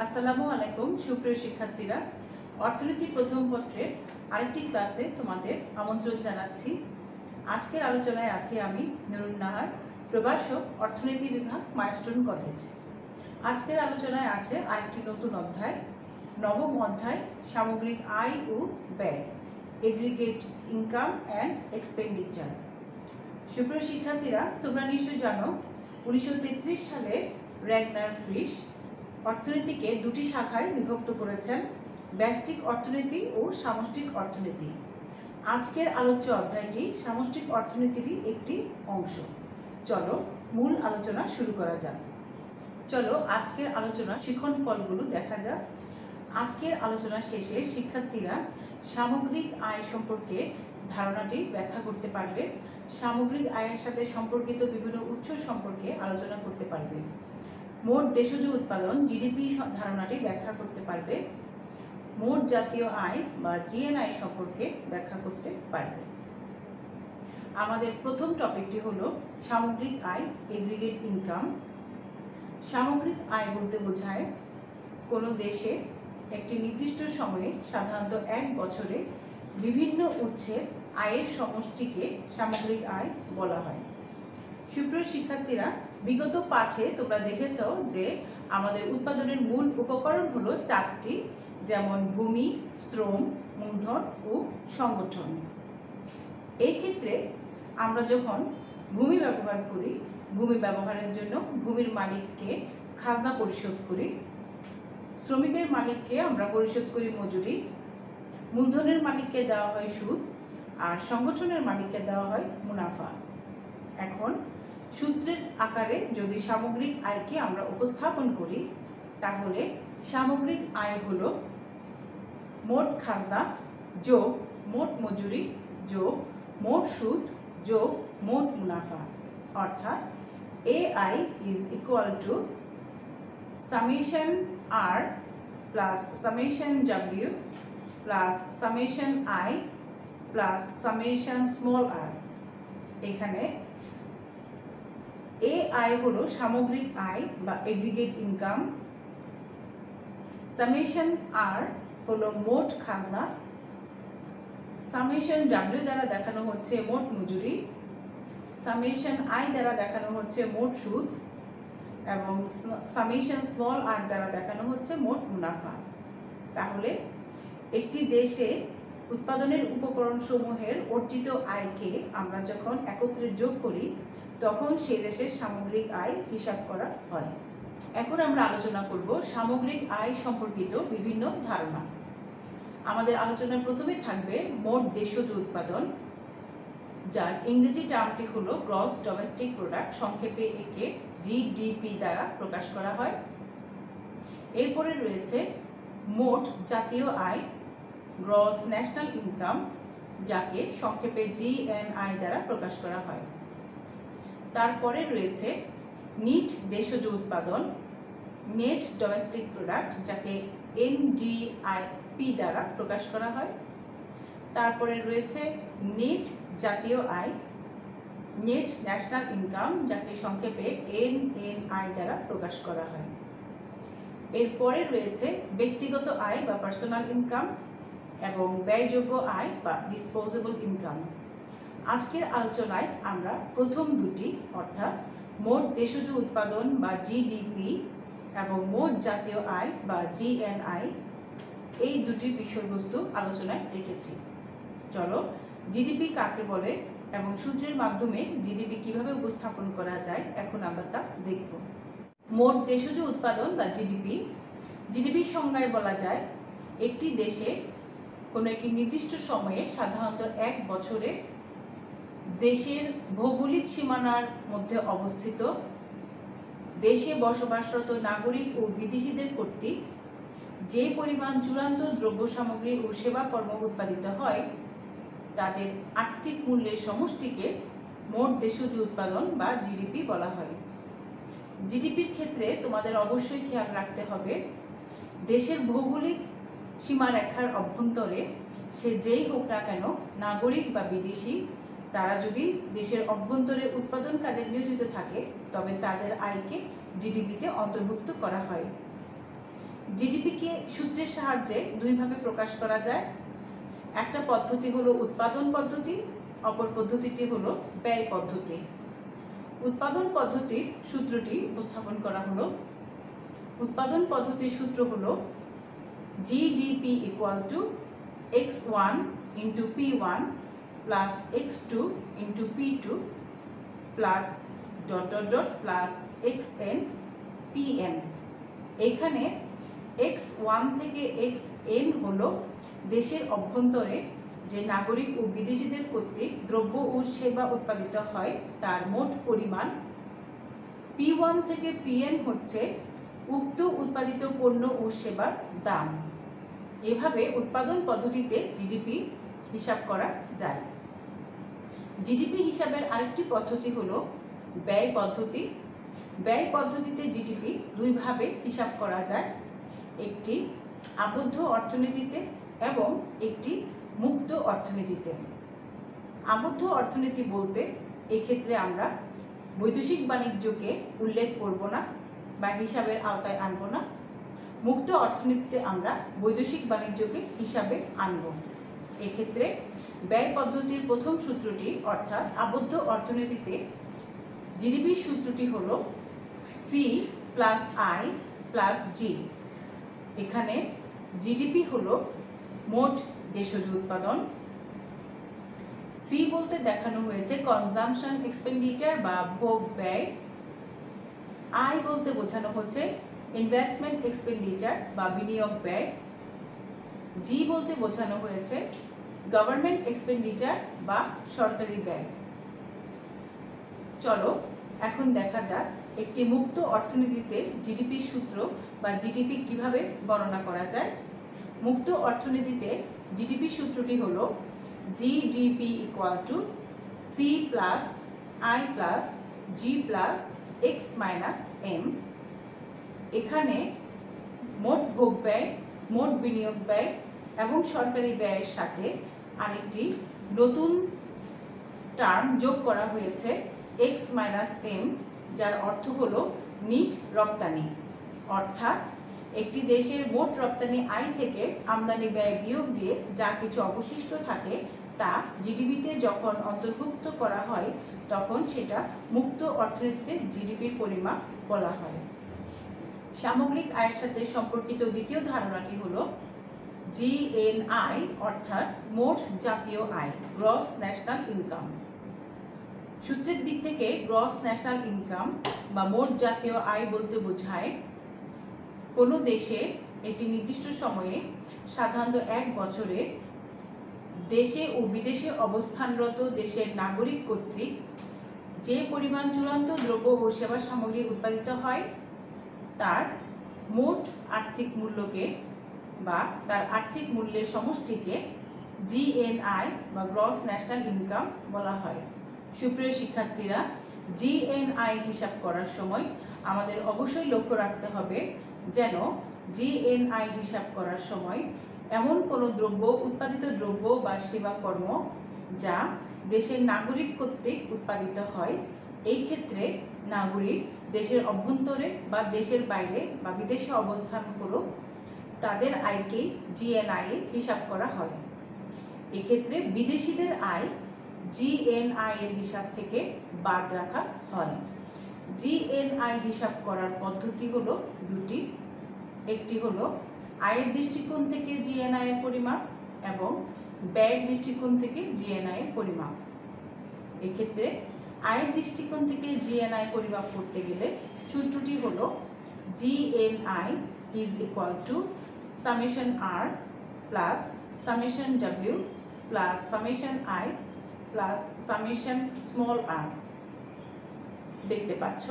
আসসালামু আলাইকুম সুপ্রিয় শিক্ষার্থীরা, অর্থনীতি প্রথম পত্রের আরেকটি ক্লাসে তোমাদের আমন্ত্রণ জানাচ্ছি। আজকের আলোচনায় আছি আমি নুরুন নাহার, প্রভাষক, অর্থনীতি বিভাগ, মাইলস্টোন কলেজ। আজকের আলোচনায় আছে আরেকটি নতুন অধ্যায়, নবম অধ্যায়, সামগ্রিক আয় ও ব্যয়, এগ্রিগেট ইনকাম অ্যান্ড এক্সপেন্ডিচার। সুপ্রিয় শিক্ষার্থীরা, তোমরা নিশ্চয়ই জানো 1933 সালে র্যাগনার ফ্রিশ অর্থনীতিকে দুটি শাখায় বিভক্ত করেছেন, ব্যষ্টিক অর্থনীতি ও সামষ্টিক অর্থনীতি। আজকের আলোচ্য অধ্যায়টি সামষ্টিক অর্থনীতিরই একটি অংশ। চলো মূল আলোচনা শুরু করা যাক। চলো আজকের আলোচনার শিখন ফলগুলো দেখা যাক। আজকের আলোচনা শেষে শিক্ষার্থীরা সামগ্রিক আয় সম্পর্কে ধারণাটি ব্যাখ্যা করতে পারবে, সামগ্রিক আয়ের সাথে সম্পর্কিত বিভিন্ন উৎস সম্পর্কে আলোচনা করতে পারবে, মোট দেশজ উৎপাদন জিডিপি ধারণাটি ব্যাখ্যা করতে পারবে, মোট জাতীয় আয় বা জিএনআই সম্পর্কে ব্যাখ্যা করতে পারবে। আমাদের প্রথম টপিকটি হলো সামগ্রিক আয়, এগ্রিগেট ইনকাম। সামগ্রিক আয় বলতে বোঝায় কোনো দেশে একটি নির্দিষ্ট সময়ে, সাধারণত এক বছরে, বিভিন্ন উৎসের আয়ের সমষ্টিকে সামগ্রিক আয় বলা হয়। সুপ্রিয় শিক্ষার্থীরা, বিগত পাঠে তোমরা দেখেছ যে আমাদের উৎপাদনের মূল উপকরণ হলো চারটি, যেমন ভূমি, শ্রম, মূলধন ও সংগঠন। এই ক্ষেত্রে আমরা যখন ভূমি ব্যবহার করি, ভূমি ব্যবহারের জন্য ভূমির মালিককে খাজনা পরিশোধ করি, শ্রমিকের মালিককে আমরা পরিশোধ করি মজুরি, মূলধনের মালিককে দেওয়া হয় সুদ, আর সংগঠনের মালিককে দেওয়া হয় মুনাফা। এখন সূত্রের আকারে যদি সামগ্রিক আয়কে আমরা উপস্থাপন করি, তাহলে সামগ্রিক আয় হলো মোট খাজনা যোগ মোট মজুরি যোগ মোট সুদ যোগ মোট মুনাফা, অর্থাৎ AI is equal to summation R plus summation W plus summation I plus summation small r। এখানে AI হলো সামগ্রিক আয় বা এগ্রিগেট ইনকাম, সামেশন R হলো মোট খাজনা, সামেশন W দ্বারা দেখানো হচ্ছে মোট মজুরি, সামেশন I দ্বারা দেখানো হচ্ছে মোট সুদ এবং সামেশন স্মল r দ্বারা দেখানো হচ্ছে মোট মুনাফা। তাহলে একটি দেশে উৎপাদনের উপকরণ সমূহের অর্জিত আয়কে আমরা যখন একত্রে যোগ করি, তখন সেই দেশের সামগ্রিক আয় হিসাব করা হয়। এখন আমরা আলোচনা করব সামগ্রিক আয় সম্পর্কিত বিভিন্ন ধারণা। আমাদের আলোচনার প্রথমে থাকবে মোট দেশজ উৎপাদন, যার ইংরেজি টার্মটি হলো গ্রস ডোমেস্টিক প্রোডাক্ট, সংক্ষেপে একে GDP দ্বারা প্রকাশ করা হয়। এরপরে রয়েছে মোট জাতীয় আয়, গ্রস ন্যাশনাল ইনকাম, যাকে সংক্ষেপে GNI দ্বারা প্রকাশ করা হয়। তারপরে রয়েছে নিট দেশজ উৎপাদন, নেট ডোমেস্টিক প্রোডাক্ট, যাকে NDIP দ্বারা প্রকাশ করা হয়। তারপরে রয়েছে নেট জাতীয় আয়, নেট ন্যাশনাল ইনকাম, যাকে সংক্ষেপে NNI দ্বারা প্রকাশ করা হয়। এরপরে রয়েছে ব্যক্তিগত আয় বা পার্সোনাল ইনকাম এবং ব্যয়যোগ্য আয় বা ডিসপোজেবল ইনকাম। আজকের আলোচনায় আমরা প্রথম দুটি, অর্থাৎ মোট দেশজ উৎপাদন বা GDP এবং মোট জাতীয় আয় বা GNI, এই দুটি বিষয়বস্তু আলোচনায় রেখেছি। চলো GDP কাকে বলে এবং সূত্রের মাধ্যমে GDP কিভাবে উপস্থাপন করা যায় এখন আমরা তা দেখব। মোট দেশজ উৎপাদন বা জিডিপির সংজ্ঞায় বলা যায় একটি দেশে কোনো একটি নির্দিষ্ট সময়ে, সাধারণত এক বছরে, দেশের ভৌগোলিক সীমানার মধ্যে অবস্থিত দেশে বসবাসরত নাগরিক ও বিদেশিদের কর্তৃক যে পরিমাণ চূড়ান্ত দ্রব্য সামগ্রী ও সেবা কর্ম উৎপাদিত হয়, তাদের আর্থিক মূল্যের সমষ্টিকে মোট দেশজ উৎপাদন বা GDP বলা হয়। জিডিপির ক্ষেত্রে তোমাদের অবশ্যই খেয়াল রাখতে হবে, দেশের ভৌগোলিক সীমারেখার অভ্যন্তরে সে যেই হোক না কেন, নাগরিক বা বিদেশি, তারা যদি দেশের অভ্যন্তরে উৎপাদন কাজে নিয়োজিত থাকে, তবে তাদের আয়কে জিডিপিতে অন্তর্ভুক্ত করা হয়। জিডিপিকে সূত্রের সাহায্যে দুইভাবে প্রকাশ করা যায়। একটা পদ্ধতি হলো উৎপাদন পদ্ধতি, অপর পদ্ধতিটি হলো ব্যয় পদ্ধতি। উৎপাদন পদ্ধতির সূত্রটি উপস্থাপন করা হলো। উৎপাদন পদ্ধতির সূত্র হলো GDP equal two x1 into p1 plus x2 into p2 plus dot dot dot plus xn pn। এখানে x1 থেকে xn হলো দেশের অভ্যন্তরে যে নাগরিক ও বিদেশিদের কর্তৃক দ্রব্য ও সেবা উৎপাদিত হয় তার মোট পরিমাণ। p1 থেকে pn হচ্ছে উক্ত উৎপাদিত পণ্য ও সেবার দাম। এভাবে উৎপাদন পদ্ধতিতে জিডিপি হিসাব করা যায়। জিডিপি হিসাবের আরেকটি পদ্ধতি হলো ব্যয় পদ্ধতি। ব্যয় পদ্ধতিতে জিডিপি দুইভাবে হিসাব করা যায়, একটি আবদ্ধ অর্থনীতিতে এবং একটি মুক্ত অর্থনীতিতে। আবদ্ধ অর্থনীতি বলতে এক্ষেত্রে আমরা বৈদেশিক বাণিজ্যকে উল্লেখ করব না বা হিসাবের আওতায় আনব না। মুক্ত অর্থনীতিতে আমরা বৈদেশিক বাণিজ্যকে হিসাবে আনব। এক্ষেত্রে ব্যয় পদ্ধতির প্রথম সূত্রটি অর্থাৎ আবদ্ধ অর্থনীতিতে জিডিপির সূত্রটি হলো সি প্লাস আই প্লাস জি। এখানে জিডিপি হলো মোট দেশজ উৎপাদন, সি বলতে দেখানো হয়েছে কনজাম্পশন এক্সপেন্ডিচার বা ভোগ ব্যয়, আই বলতে বোঝানো হচ্ছে ইনভেস্টমেন্ট এক্সপেন্ডিচার বা বিনিয়োগ ব্যয়, জি বলতে বোঝানো হয়েছে গভর্নমেন্ট এক্সপেন্ডিচার বা সরকারি ব্যয়। চলো এখন দেখা যাক একটি মুক্ত অর্থনীতিতে জিডিপির সূত্র বা জিডিপি কিভাবে গণনা করা যায়। মুক্ত অর্থনীতিতে জিডিপির সূত্রটি হলো GDP equal to C plus I plus G plus X minus M. এখানে মোট ভোগ ব্যয়, মোট বিনিয়োগ ব্যয় এবং সরকারি ব্যয়ের সাথে আরেকটি নতুন টার্ম যোগ করা হয়েছে এক্স মাইনাস এম, যার অর্থ হলো নিট রপ্তানি। অর্থাৎ একটি দেশের মোট রপ্তানি আয় থেকে আমদানি ব্যয় বিয়োগ দিয়ে যা কিছু অবশিষ্ট থাকে তা জিডিপিতে যখন অন্তর্ভুক্ত করা হয় তখন সেটা মুক্ত অর্থনীতিতে জিডিপির পরিমাপ বলা হয়। সামগ্রিক আয়ের সাথে সম্পর্কিত দ্বিতীয় ধারণাটি হলো জিএনআই অর্থাৎ মোট জাতীয় আয়, গ্রস ন্যাশনাল ইনকাম। সূত্রের দিক থেকে গ্রস ন্যাশনাল ইনকাম বা মোট জাতীয় আয় বলতে বোঝায় কোনো দেশে একটি নির্দিষ্ট সময়ে সাধারণত এক বছরে দেশে ও বিদেশে অবস্থানরত দেশের নাগরিক কর্তৃক যে পরিমাণ চূড়ান্ত দ্রব্য ও সেবা সামগ্রী উৎপাদিত হয় তার মোট আর্থিক মূল্যকে বা তার আর্থিক মূল্যের সমষ্টিকে জিএনআই বা গ্রস ন্যাশনাল ইনকাম বলা হয়। সুপ্রিয় শিক্ষার্থীরা, জিএনআই হিসাব করার সময় আমাদের অবশ্যই লক্ষ্য রাখতে হবে যেন জিএনআই হিসাব করার সময় এমন কোনো দ্রব্য, উৎপাদিত দ্রব্য বা সেবা কর্ম যা দেশের নাগরিক কর্তৃক উৎপাদিত হয়, এই ক্ষেত্রে নাগরিক দেশের অভ্যন্তরে বা দেশের বাইরে বা বিদেশে অবস্থান করুক তাদের আয়কেই জিএনআই এ হিসাব করা হয়। এক্ষেত্রে বিদেশিদের আয় জিএনআই এর হিসাব থেকে বাদ রাখা হয়। জিএনআই হিসাব করার পদ্ধতি হলো দুটি, একটি হলো আয়ের দৃষ্টিকোণ থেকে জিএনআই এর পরিমাপ এবং ব্যয়ের দৃষ্টিকোণ থেকে জিএনআই এর পরিমাপ। এক্ষেত্রে আয়ের দৃষ্টিকোণ থেকে জিএনআই পরিমাপ করতে গেলে সূত্রটি হলো GNI is equal to summation R plus summation W plus summation I plus summation small R. দেখতে পাচ্ছ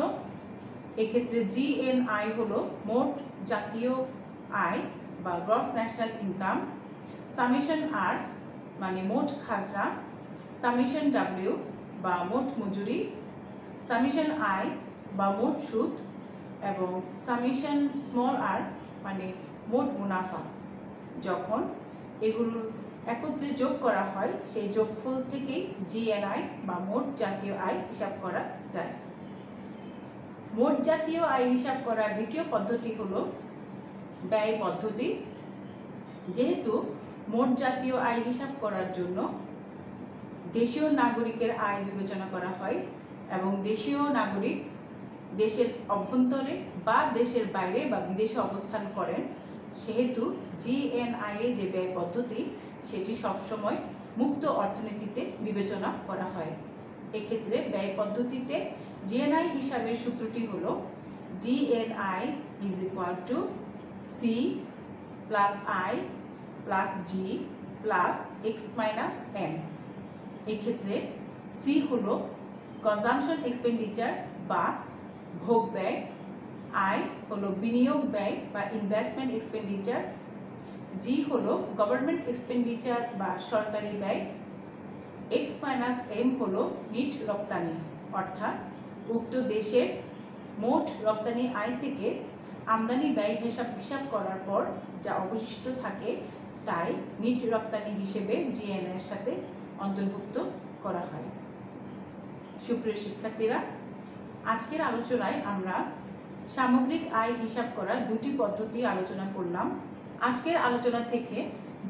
এক্ষেত্রে জিএনআই হলো মোট জাতীয় আয় বা gross national income, summation R মানে মোট খাজনা, সামেশন ডাব্লিউ বা মোট মজুরি, সামেশন আই বা মোট সুদ এবং সামেশন স্মল আর মানে মোট মুনাফা। যখন এগুলোর একত্রে যোগ করা হয় সেই যোগফল থেকেই জিএনআই বা মোট জাতীয় আয় হিসাব করা যায়। মোট জাতীয় আয় হিসাব করার দ্বিতীয় পদ্ধতি হলো ব্যয় পদ্ধতি। যেহেতু মোট জাতীয় আয় হিসাব করার জন্য দেশীয় নাগরিকের আয় বিবেচনা করা হয় এবং দেশীয় নাগরিক দেশের অভ্যন্তরে বা দেশের বাইরে বা বিদেশে অবস্থান করেন, সেহেতু জিএনআই যে ব্যয় পদ্ধতি সেটি সবসময় মুক্ত অর্থনীতিতে বিবেচনা করা হয়। এক্ষেত্রে ব্যয় পদ্ধতিতে জিএনআই হিসাবের সূত্রটি হল GNI is equal to C plus I plus G plus X minus M. এক্ষেত্রে সি হলো কনজামশন এক্সপেন্ডিচার বা ভোগ ব্যয়, আই হলো বিনিয়োগ ব্যয় বা ইনভেস্টমেন্ট এক্সপেন্ডিচার, জি হলো গভর্নমেন্ট এক্সপেন্ডিচার বা সরকারি ব্যয়, এক্স মাইনাস এম হলো নিট রপ্তানি, অর্থাৎ উক্ত দেশের মোট রপ্তানি আয় থেকে আমদানি ব্যয় হিসাব করার পর যা অবশিষ্ট থাকে তাই নিট রপ্তানি হিসেবে জিএনআই এর সাথে অন্তর্ভুক্ত করা হয়। সুপ্রিয় শিক্ষার্থীরা, আজকের আলোচনায় আমরা সামগ্রিক আয় হিসাব করার দুটি পদ্ধতি আলোচনা করলাম। আজকের আলোচনা থেকে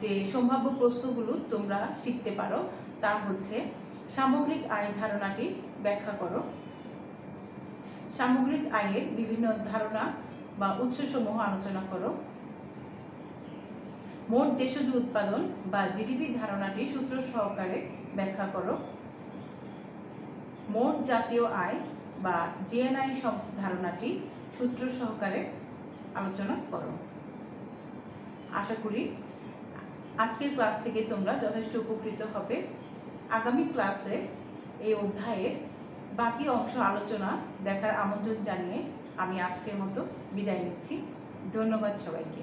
যে সম্ভাব্য প্রশ্নগুলো তোমরা শিখতে পারো তা হচ্ছে, সামগ্রিক আয় ধারণাটি ব্যাখ্যা করো, সামগ্রিক আয়ের বিভিন্ন ধারণা বা উৎসসমূহ আলোচনা করো, মোট দেশজ উৎপাদন বা জিডিপি ধারণাটি সূত্র সহকারে ব্যাখ্যা করো, মোট জাতীয় আয় বা জিএনআই ধারণাটি সূত্র সহকারে আলোচনা করো। আশা করি আজকের ক্লাস থেকে তোমরা যথেষ্ট উপকৃত হবে। আগামী ক্লাসে এই অধ্যায়ের বাকি অংশ আলোচনা দেখার আমন্ত্রণ জানিয়ে আমি আজকের মতো বিদায় নিচ্ছি। ধন্যবাদ সবাইকে।